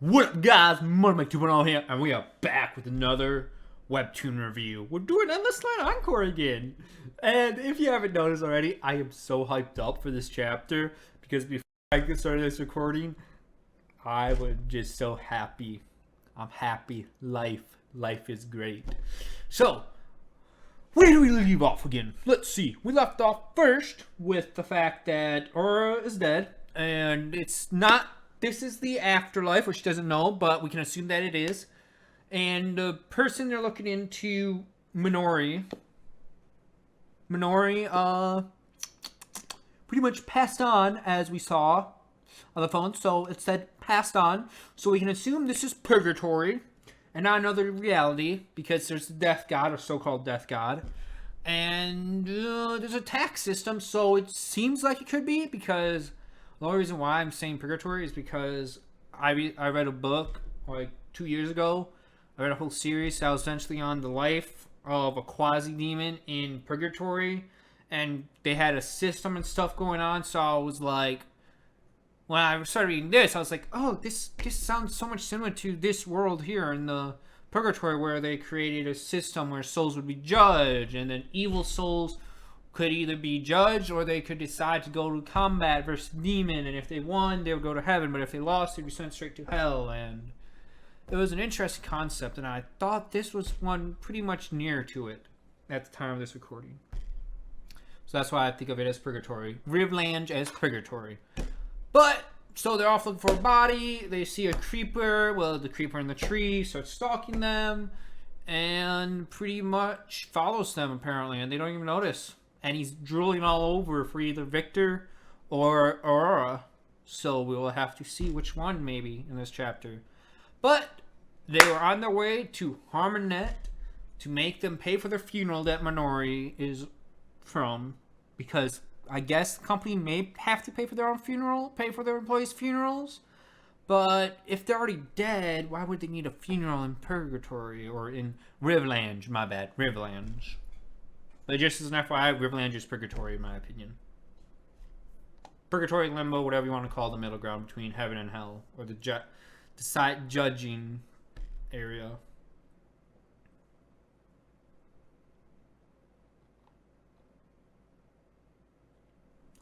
What up, guys? Mike 2.0 here, and we are back with another webtoon review. We're doing Endless Line Encore again. And if you haven't noticed already, I am so hyped up for this chapter because before I get started this recording, I was just so happy. I'm happy. Life is great. So, where do we leave off again? Let's see. We left off first with the fact that Aurora is dead, and it's not. This is the afterlife, which doesn't know, but we can assume that it is. And the person they're looking into, Minori, pretty much passed on, as we saw on the phone. So it said passed on. So we can assume this is purgatory and not another reality, because there's the death god, or so-called death god. And there's a tax system, so it seems like it could be, because the only reason why I'm saying purgatory is because I read a book like 2 years ago. I read a whole series that was essentially on the life of a quasi-demon in purgatory. And they had a system and stuff going on. So I was like, when I started reading this, I was like, oh, this sounds so much similar to this world here in the purgatory, where they created a system where souls would be judged. And then evil souls could either be judged, or they could decide to go to combat versus demon, and if they won, they would go to heaven, but if they lost, they'd be sent straight to hell. And it was an interesting concept, and I thought this was one pretty much near to it at the time of this recording. So that's why I think of it as purgatory. Rivlange as purgatory. But, so they're off looking for a body, they see a creeper, well, the creeper in the tree starts stalking them, and pretty much follows them apparently, and they don't even notice. And he's drooling all over for either Victor or Aurora. So we will have to see which one maybe in this chapter. But they were on their way to Harmonette to make them pay for their funeral that Minori is from. Because I guess the company may have to pay for their own funeral, pay for their employees' funerals. But if they're already dead, why would they need a funeral in Purgatory or in Rivlange? My bad, Rivlange. But just as an FYI, Rivlange is purgatory, in my opinion. Purgatory, limbo, whatever you want to call the middle ground between heaven and hell, or the side judging area.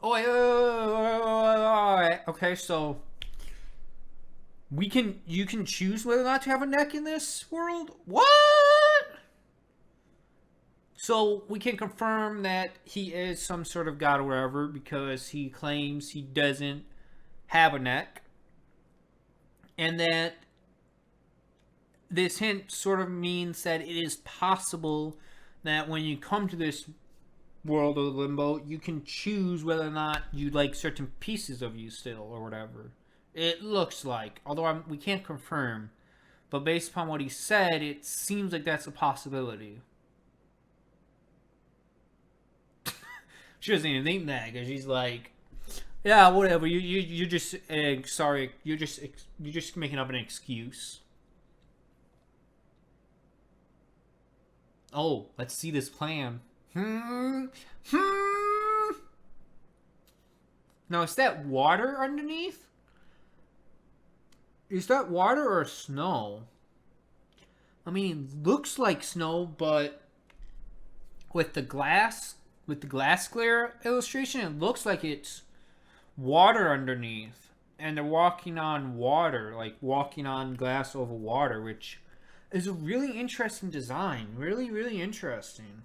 Oh, alright. Okay, so you can choose whether or not to have a neck in this world. What? So we can confirm that he is some sort of god or whatever, because he claims he doesn't have a neck. And that this hint sort of means that it is possible that when you come to this world of limbo, you can choose whether or not you like certain pieces of you still or whatever. It looks like, although we can't confirm, but based upon what he said, it seems like that's a possibility. She doesn't even think that, because she's like, yeah, whatever. You're just sorry. You're just making up an excuse. Oh, let's see this plan. Now, is that water underneath? Is that water or snow? I mean, it looks like snow, but with the glass glare illustration, it looks like it's water underneath, and they're walking on water, like walking on glass over water, which is a really interesting design. Really interesting.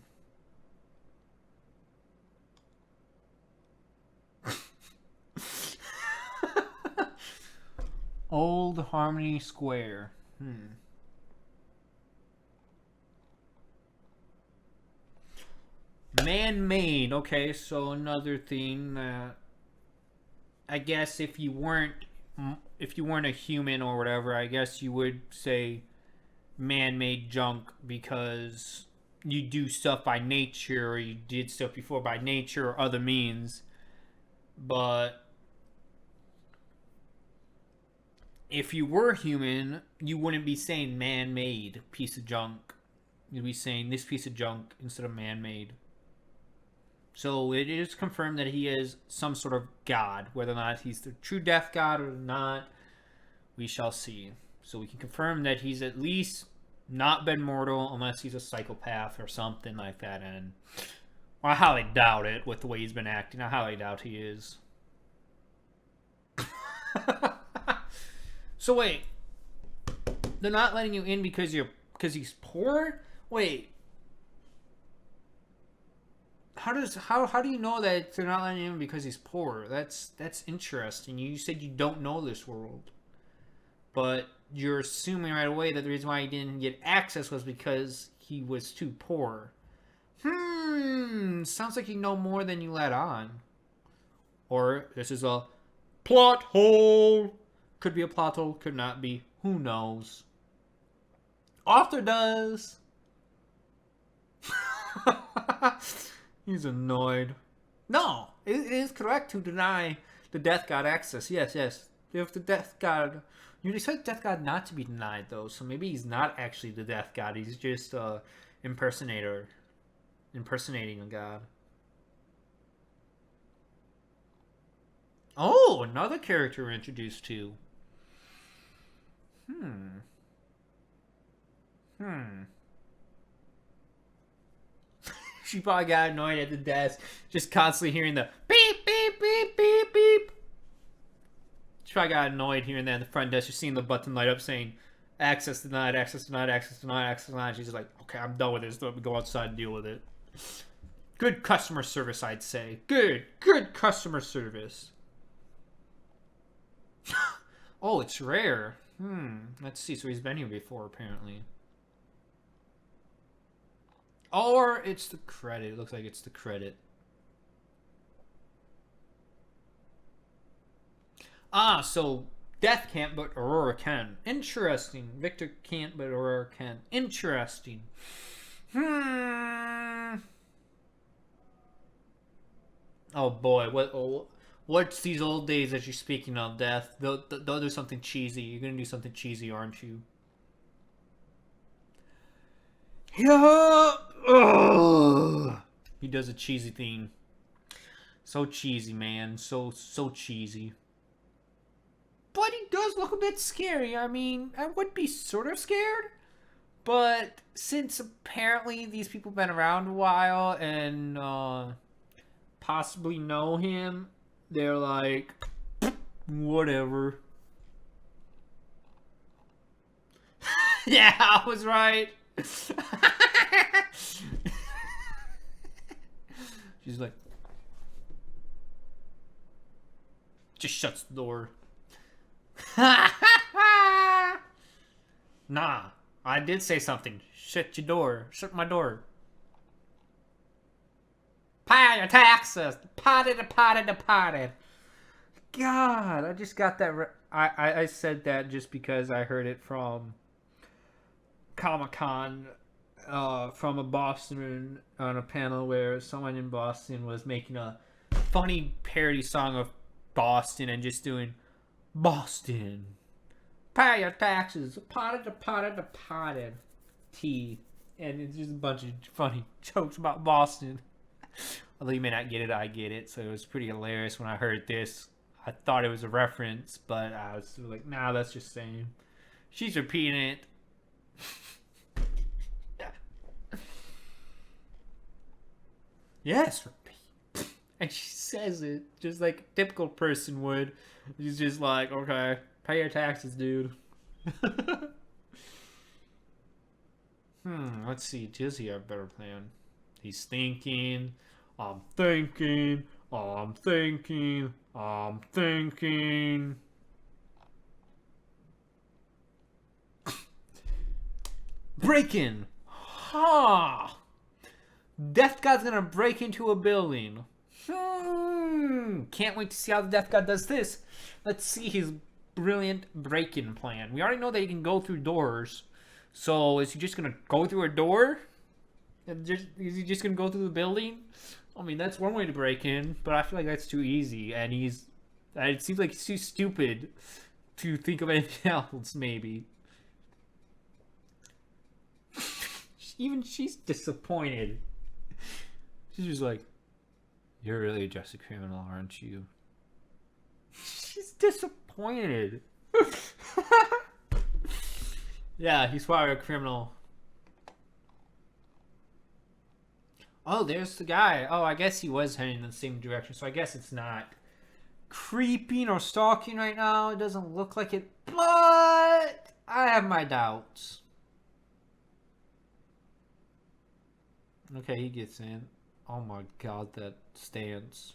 Old Harmony Square. Man-made. Okay, so another thing that I guess if you weren't a human or whatever, I guess you would say man-made junk, because you do stuff by nature, or you did stuff before by nature or other means. But if you were human, you wouldn't be saying man-made piece of junk. You'd be saying this piece of junk instead of man-made. So it is confirmed that he is some sort of god. Whether or not he's the true death god or not, we shall see. So we can confirm that he's at least not been mortal unless he's a psychopath or something like that. And I highly doubt it with the way he's been acting. I highly doubt he is. So wait, they're not letting you in because he's poor? Wait. How do you know that they're not letting him in because he's poor? That's interesting. You said you don't know this world. But you're assuming right away that the reason why he didn't get access was because he was too poor. Sounds like you know more than you let on. Or this is a plot hole. Could be a plot hole, could not be. Who knows? Author does. He's annoyed. No, it is correct to deny the Death God access. Yes. If the Death God... You expect Death God not to be denied, though, so maybe he's not actually the Death God. He's just a impersonator. Impersonating a god. Oh, another character we're introduced to. She probably got annoyed at the desk, just constantly hearing the beep, beep, beep, beep, beep. She probably got annoyed hearing that at the front desk, just seeing the button light up saying, access denied, access denied, access denied, access denied. She's just like, okay, I'm done with this. Let me go outside and deal with it. Good customer service, I'd say. Good customer service. Oh, it's rare. Let's see. So he's been here before, apparently. Or it's the credit. It looks like it's the credit. Ah, so Death can't, but Aurora can. Interesting. Victor can't, but Aurora can. Interesting. Oh boy, what's these old days that you're speaking of, Death? They'll do something cheesy. You're gonna do something cheesy, aren't you? Yeah. Ugh. He does a cheesy thing. So cheesy, man. So cheesy. But he does look a bit scary. I mean, I would be sort of scared. But since apparently these people have been around a while and possibly know him, they're like, whatever. Yeah, I was right. She's like, just shuts the door. Nah, I did say something. Shut your door. Shut my door. Pay your taxes. Potted. God, I just got that. I said that just because I heard it from Comic-Con, from a Boston on a panel where someone in Boston was making a funny parody song of Boston and just doing Boston. Pay your taxes. Potted. Tea. And it's just a bunch of funny jokes about Boston. Although you may not get it, I get it. So it was pretty hilarious when I heard this. I thought it was a reference, but I was like, nah, that's just saying. She's repeating it. Yes, repeat. And she says it just like a typical person would. She's just like, okay, pay your taxes, dude. Let's see. Does he have a better plan? He's thinking. I'm thinking. Break in. Ha! Death God's gonna break into a building. Can't wait to see how the Death God does this. Let's see his brilliant break-in plan. We already know that he can go through doors. So is he just gonna go through a door? Is he just gonna go through the building? I mean, that's one way to break in, but I feel like that's too easy. And it seems like he's too stupid to think of anything else, maybe. Even she's disappointed. She's just like, you're really just a criminal, aren't you? She's disappointed. Yeah, he's probably a criminal. Oh, there's the guy. Oh, I guess he was heading in the same direction, so I guess it's not creeping or stalking right now. It doesn't look like it, but I have my doubts. Okay, he gets in. Oh my god, that stance.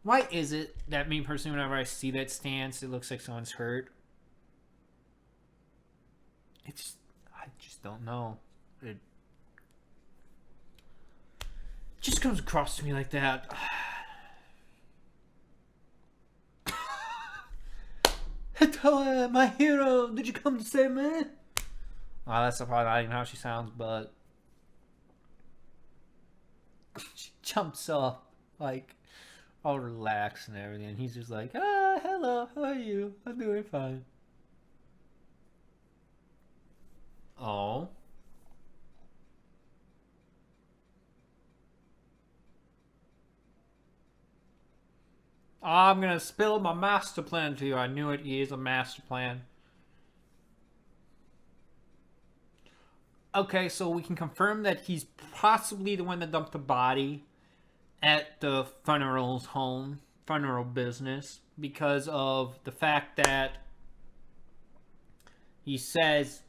Why is it that me personally, whenever I see that stance, it looks like someone's hurt? I just don't know. It just comes across to me like that. My hero, did you come to save me? Well, that's probably not even how she sounds, but she jumps up, like, all relaxed and everything. He's just like, hello, how are you? I'm doing fine. Oh. I'm gonna spill my master plan to you. I knew it. He is a master plan. Okay, so we can confirm that he's possibly the one that dumped the body at the funeral business, because of the fact that he says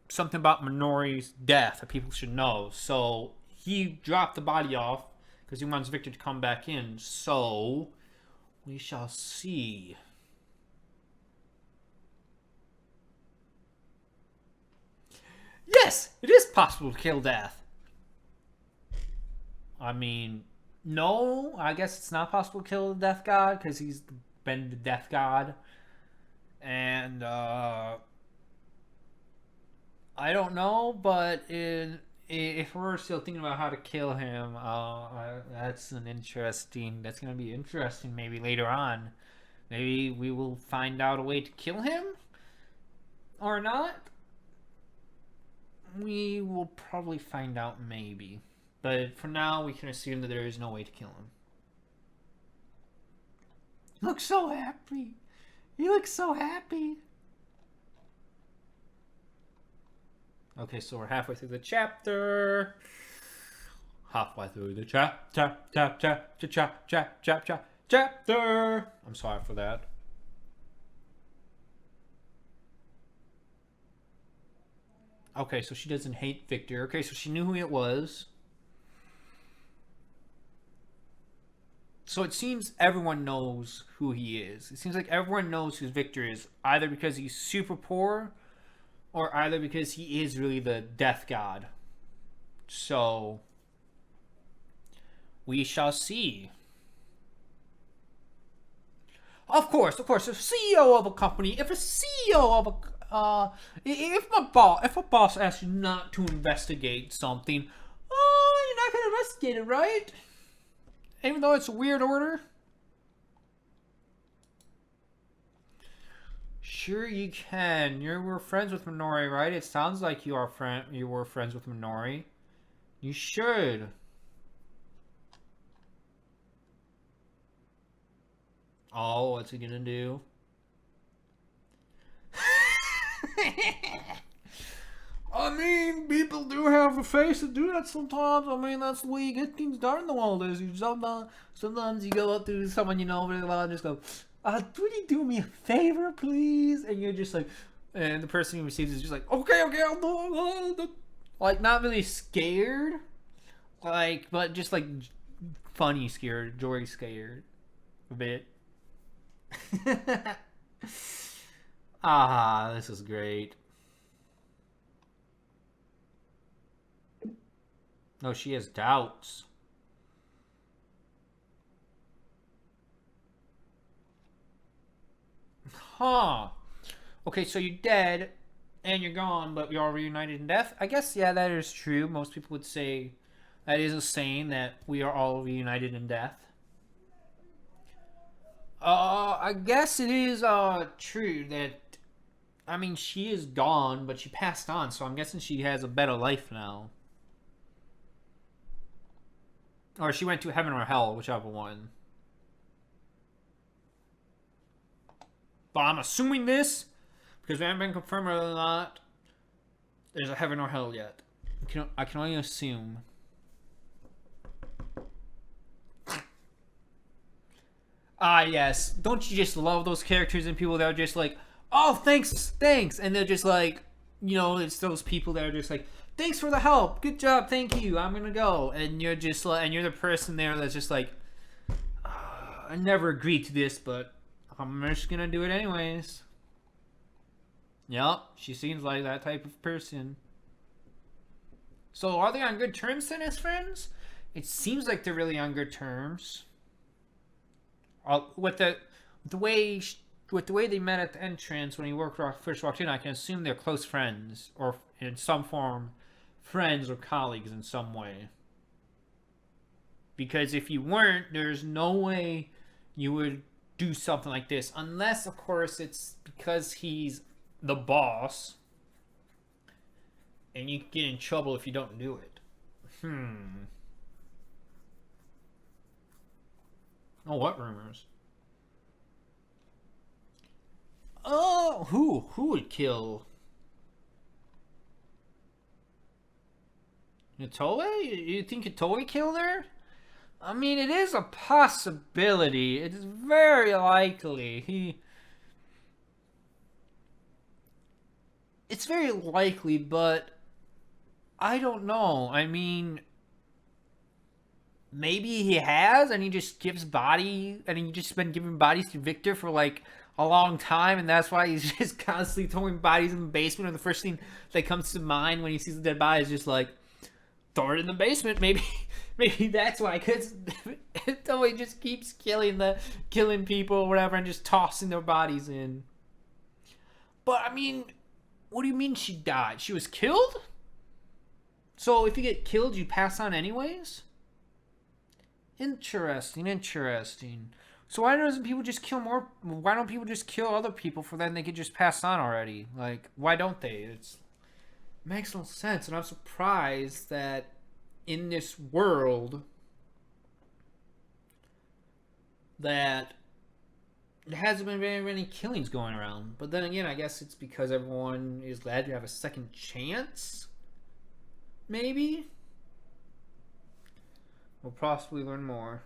something about Minori's death that people should know. So he dropped the body off because he wants Victor to come back in. So we shall see. Yes, it is possible to kill Death. I mean, no, I guess it's not possible to kill the Death God because he's been the Death God. And I don't know, but if we're still thinking about how to kill him, that's gonna be interesting maybe later on. Maybe we will find out a way to kill him or not. We will probably find out maybe. But for now, we can assume that there is no way to kill him. You look so happy. You look so happy. Okay, so we're halfway through the chapter. Halfway through the chapter. I'm sorry for that. Okay, so she doesn't hate Victor. Okay, so she knew who it was. So it seems everyone knows who he is. It seems like everyone knows who Victor is, either because he's super poor or either because he is really the death god. So we shall see. Of course, if CEO of a company, if a CEO of a if a boss asks you not to investigate something, you're not gonna investigate it, right? Even though it's a weird order. Sure you can. You were friends with Minori, right? It sounds like you were friends with Minori. You should. Oh, what's he gonna do? I mean, people do have a face to do that sometimes. I mean, that's the way you get things done in the world. Is you sometimes you go up to someone you know really well and just go, "Would you do me a favor, please?" And you're just like, and the person who receives it is just like, "Okay, I'll do it." Like, not really scared, like, but just like funny scared, joy scared, a bit. This is great. No, she has doubts. Huh. Okay, so you're dead and you're gone, but you're all reunited in death? I guess, yeah, that is true. Most people would say that is a saying that we are all reunited in death. I guess it is true that, I mean, she is gone, but she passed on, so I'm guessing she has a better life now. Or she went to heaven or hell, whichever one. But I'm assuming this, because we haven't been confirmed or not, there's a heaven or hell yet. I can only assume. Ah, yes. Don't you just love those characters and people that are just like, oh, thanks, thanks. And they're just like, it's those people that are just like, thanks for the help. Good job. Thank you. I'm going to go. And you're just like, and you're the person there that's just like, I never agreed to this, but I'm just going to do it anyways. Yep. She seems like that type of person. So are they on good terms then as friends? It seems like they're really on good terms. With the way they met at the entrance when he first walked in, I can assume they're close friends, or in some form, friends or colleagues in some way. Because if you weren't, there's no way you would do something like this, unless, of course, it's because he's the boss, and you get in trouble if you don't do it. Oh, what rumors? Oh, who would kill Itoe? You think Itoe killed her? I mean, it is a possibility. It is very likely. It's very likely, but I don't know. I mean, maybe he has, and he just gives and he just been giving bodies to Victor for like a long time, and that's why he's just constantly throwing bodies in the basement. And the first thing that comes to mind when he sees a dead body is just like, throw it in the basement. Maybe that's why, because he just keeps killing people or whatever, and just tossing their bodies in. But I mean, what do you mean she died? She was killed? So if you get killed, you pass on anyways? Interesting. So why don't people just kill more? Why don't people just kill other people for then they could just pass on already? Like, why don't they? It makes no sense, and I'm surprised that in this world that there hasn't been very many killings going around. But then again, I guess it's because everyone is glad to have a second chance. Maybe? We'll possibly learn more.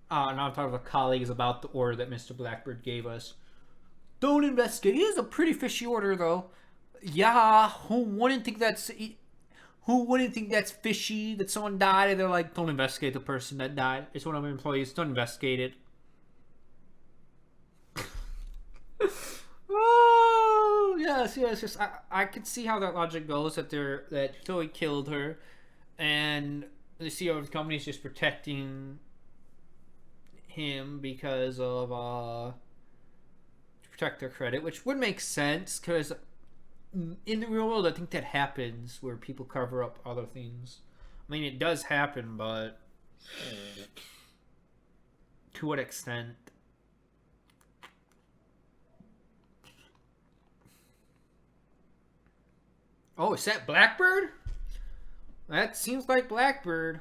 Now I'm talking about colleagues about the order that Mr. Blackbird gave us. Don't investigate. It is a pretty fishy order, though. Yeah, who wouldn't think that's fishy that someone died and they're like, don't investigate the person that died. It's one of our employees. Don't investigate it. Oh, yes. I could see how that logic goes, that Chloe killed her, and the CEO of the company is just protecting him because of to protect their credit, which would make sense because in the real world I think that happens where people cover up other things. I mean, it does happen, but to what extent? Oh, is that Blackbird? That seems like Blackbird.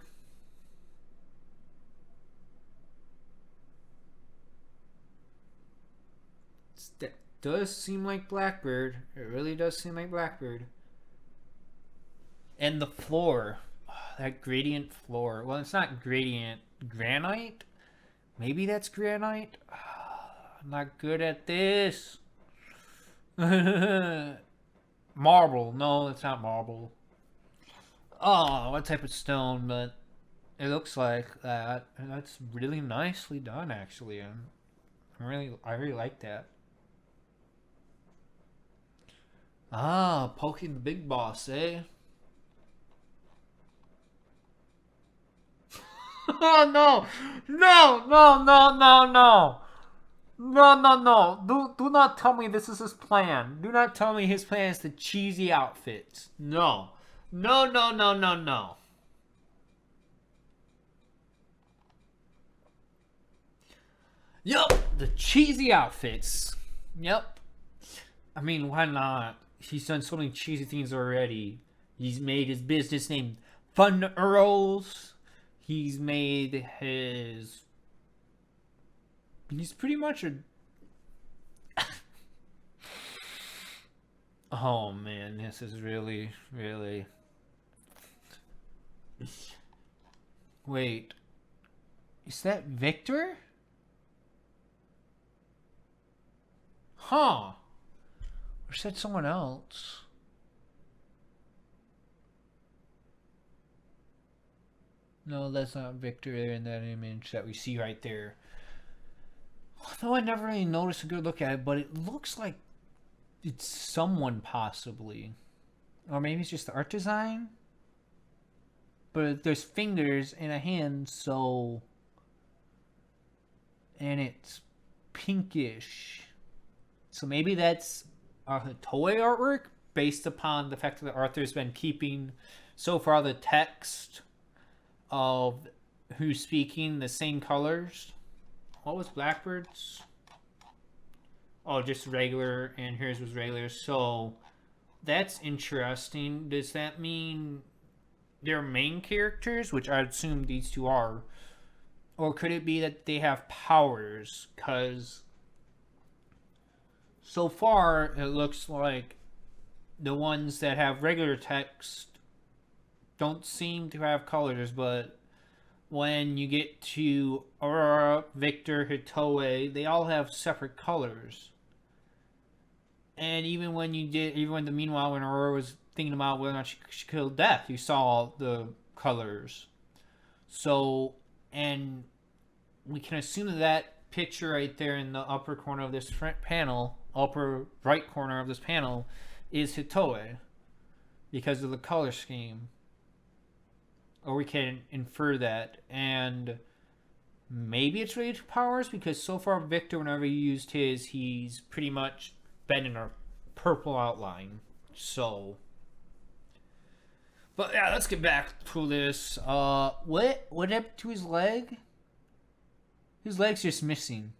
That does seem like Blackbird. It really does seem like Blackbird. And the floor. Oh, that gradient floor. Well, it's not gradient. Granite? Maybe that's granite? I'm not good at this. Marble. No, it's not marble. Oh, what type of stone? But it looks like that. And that's really nicely done, actually. I really like that. Ah, poking the big boss, eh? Oh no! No! Do not tell me this is his plan. Do not tell me his plan is the cheesy outfits. No. Yup, the cheesy outfits. Yep. I mean, why not? He's done so many cheesy things already. He's made his business name Fun Earls. He's made his He's pretty much a... Oh man, this is really, really... Wait. Is that Victor? Huh. Or is that someone else? No, that's not Victor there in that image that we see right there. Although I never really noticed a good look at it, but it looks like it's someone possibly. Or maybe it's just the art design. But there's fingers and a hand, so... And it's pinkish. So maybe that's a Toei artwork based upon the fact that Arthur's been keeping so far the text of who's speaking the same colors. What was Blackbird's? Oh, just regular, and hers was regular. So that's interesting. Does that mean they're main characters, which I assume these two are? Or could it be that they have powers? Because so far it looks like the ones that have regular text don't seem to have colors, but when you get to Aurora, Victor, Hitoe, they all have separate colors. And even when meanwhile, when Aurora was thinking about whether or not she killed Death, you saw the colors. So, and we can assume that that picture right there in the upper corner of this front panel, upper right corner of this panel, is Hitoe because of the color scheme. Or we can infer that. And maybe it's related to powers, because so far Victor, whenever he used his, he's pretty much been in a purple outline. So, but yeah, let's get back to this. What happened to his leg? His leg's just missing.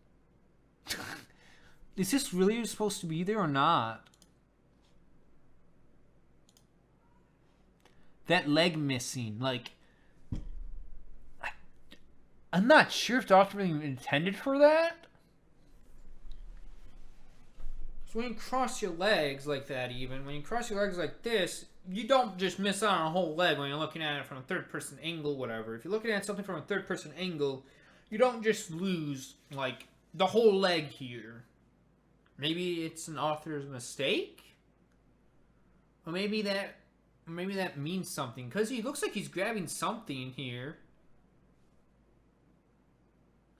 Is this really supposed to be there or not? That leg missing, like, I'm not sure if the author really intended for that. So when you cross your legs like that, when you cross your legs like this, you don't just miss out on a whole leg when you're looking at it from a third-person angle, whatever. If you're looking at something from a third-person angle, you don't just lose, like, the whole leg here. Maybe it's an author's mistake? Or maybe that means something, because he looks like he's grabbing something here.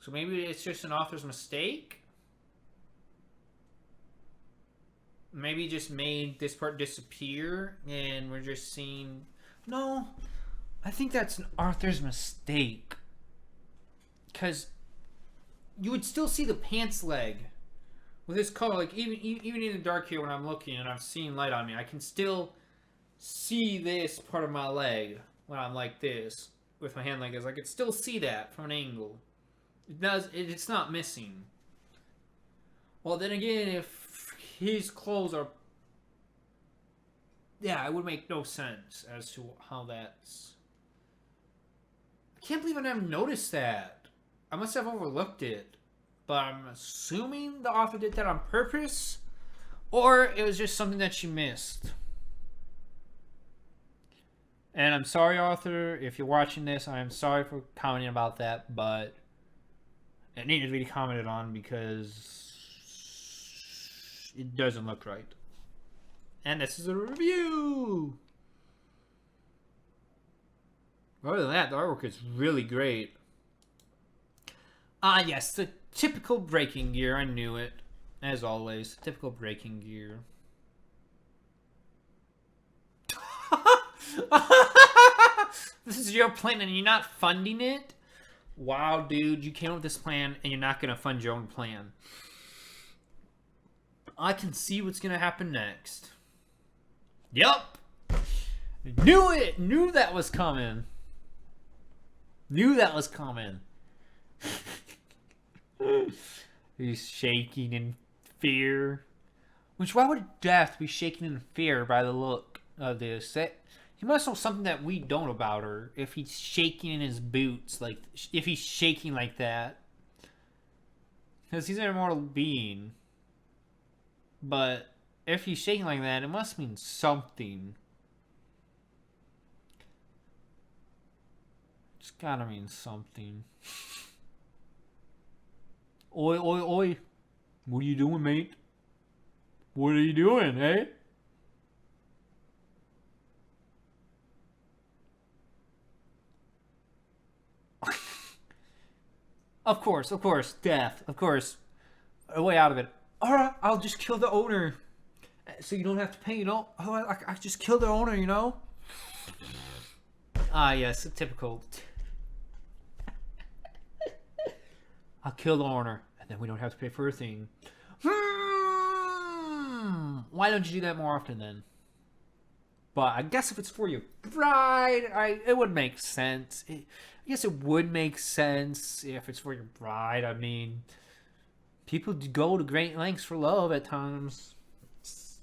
So maybe it's just an author's mistake? Maybe he just made this part disappear and we're just seeing... No, I think that's an author's mistake. Because you would still see the pants leg with this color. Like, even in the dark here when I'm looking and I'm seeing light on me, I can still see this part of my leg when I'm like this with my hand like this. I could still see that from an angle. It's not missing. Well, then again, if his clothes are... Yeah, it would make no sense as to how that's... I can't believe I never noticed that. I must have overlooked it. But I'm assuming the author did that on purpose. Or it was just something that she missed. And I'm sorry, author, if you're watching this. I am sorry for commenting about that, but it needed to be commented on because it doesn't look right. And this is a review. Other than that, the artwork is really great. Yes, the typical Breaking Gear. I knew it. As always, typical Breaking Gear. This is your plan and you're not funding it? Wow, dude, you came up with this plan and you're not going to fund your own plan. I can see what's going to happen next. Yup. Knew it. Knew that was coming. Knew that was coming. He's shaking in fear. Which, why would Death be shaking in fear by the look of this? He must know something that we don't about her. If he's shaking in his boots, like, if he's shaking like that. Because he's an immortal being. But if he's shaking like that, it must mean something. It's gotta mean something. Oi, oi, oi. What are you doing, mate? What are you doing, eh? Of course, death. Of course. A way out of it. Alright, I'll just kill the owner. So you don't have to pay, you know? Oh, I just kill the owner, you know? Ah, yes, typical. I'll kill the owner, and then we don't have to pay for a thing. Why don't you do that more often then? But I guess if it's for your bride, it would make sense. I guess it would make sense if it's for your bride. I mean, people go to great lengths for love at times.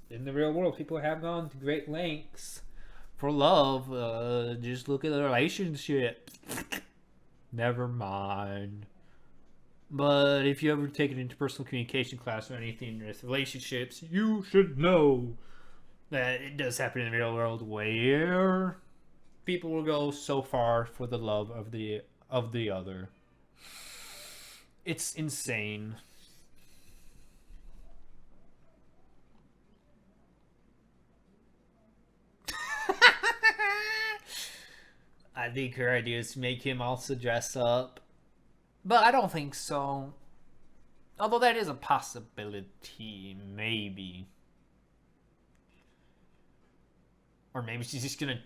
In the real world, people have gone to great lengths for love. Just look at the relationship. Never mind. But if you ever take an interpersonal communication class or anything with relationships, you should know that it does happen in the real world where people will go so far for the love of the other. It's insane. I think her idea is to make him also dress up. But I don't think so. Although that is a possibility, maybe. Or maybe she's just gonna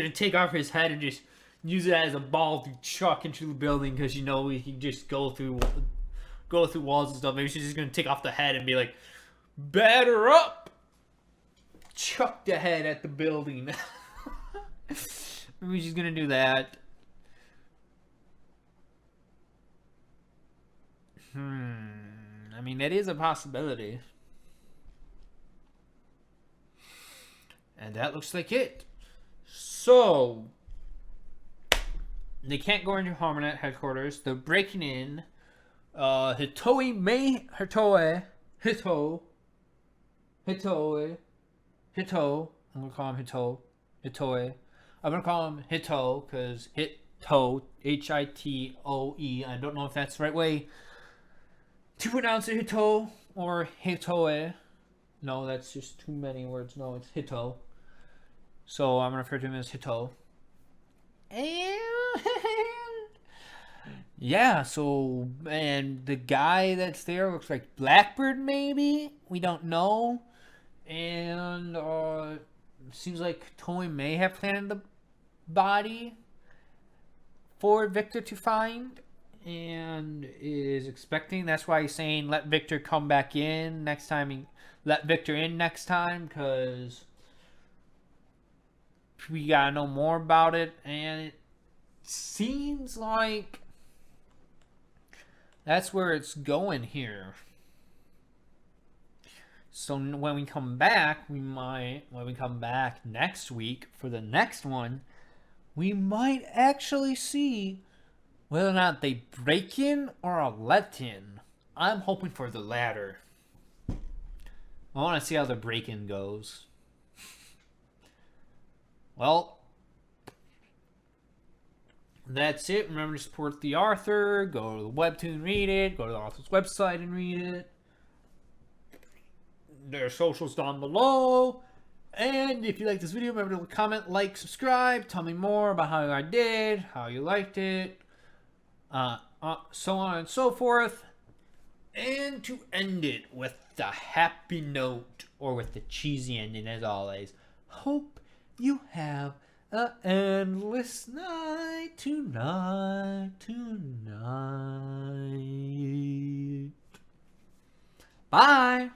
take off his head and just use it as a ball to chuck into the building because he can just go through walls and stuff. Maybe she's just gonna take off the head and be like, "Batter up!" Chuck the head at the building. Maybe she's gonna do that. I mean, that is a possibility. And that looks like it. So, they can't go into Harmonet headquarters. They're breaking in. Hito. I'm gonna call him Hito. Hitoe. I'm gonna call him Hito because Hito, Hitoe. I don't know if that's the right way to pronounce it, Hito or Hitoe. No, that's just too many words. No, it's Hito. So I'm gonna refer to him as Hito. And yeah, so and the guy that's there looks like Blackbird, maybe? We don't know. And seems like Toei may have planted the body for Victor to find and is expecting. That's why he's saying let Victor come back in next time. Let Victor in next time because we gotta know more about it. And it seems like that's where it's going here. So when we come back, when we come back next week for the next one, we might actually see whether or not they break in or are let in. I'm hoping for the latter. I want to see how the break-in goes. Well, that's it. Remember to support the author. Go to the webtoon, read it. Go to the author's website and read it. Their socials down below. And if you like this video, remember to comment, like, subscribe. Tell me more about how I did, how you liked it, so on and so forth. And to end it with the happy note, or with the cheesy ending as always, hope you have an endless night tonight. Bye!